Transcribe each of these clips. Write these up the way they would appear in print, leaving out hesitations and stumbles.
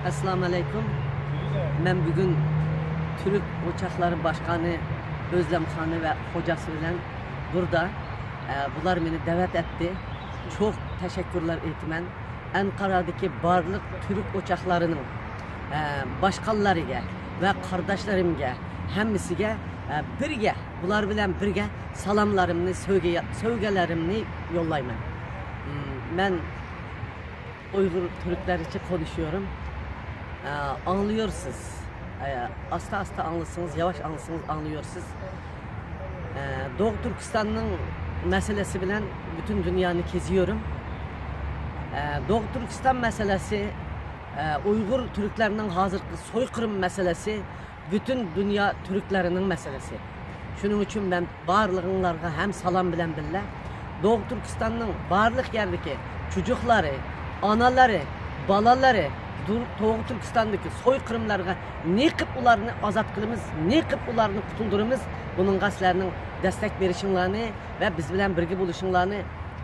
Assalamu alaikum. Ben bugün Türk Uçakları Başkanı Özlem Xanı ve hocası ile burada. Bunlar beni davet etti. Çok teşekkürler etmen. Ankara'daki barlık Türk uçaklarının başkanlarıga ve kardeşlerimge, hemisiga birge, bunlar bilen birge salamlarımni, sevgilerimni yollayman. Ben Uygur Türkler için konuşuyorum. Anlıyorsunuz. Asta asta anlıyorsunuz, yavaş anlıyorsunuz. Doğu Türkistan'ın meselesi bilen bütün dünyanı geziyorum. Doğu Türkistan meselesi, Uygur Türklerinin hazırki soykırım meselesi, bütün dünya Türklerinin meselesi. Şunun için ben barlığınlarga hem salam bilen billa. Doğu Türkistan'ın barlık yerdeki çocukları, anaları, balaları, Doğu Türkistan'daki soykırımlarga ne kıp ularını azat kılımız, ne kıp ularını kutuldurumuz, bunun gaslarının destek verişinlerini ve biz bilen birge buluşunlarını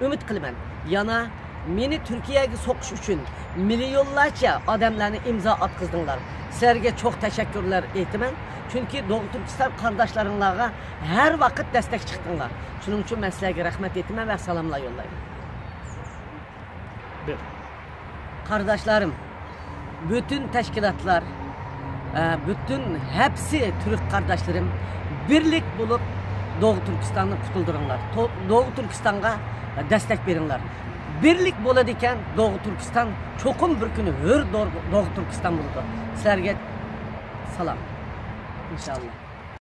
ümit kılman. Yana meni Türkiye'ye sokuş için milyonlarca adamlarını imza atkızdınlar. Sizlerge çok teşekkürler etmen. Çünkü Doğu Türkistan kardeşlerinle her vakit destek çıktınlar. Şunun için ben sizlerge rahmet etmen ve salamla yollayın. Kardeşlerim, bütün teşkilatlar, bütün hepsi Türk kardeşlerim birlik bulup Doğu Türkistan'ı kutuldurunlar. Doğu Türkistan'a destek verinler. Birlik boladiken Doğu Türkistan çokum bir günü hür Doğu Türkistan buldu. Sizlerge salam. İnşallah.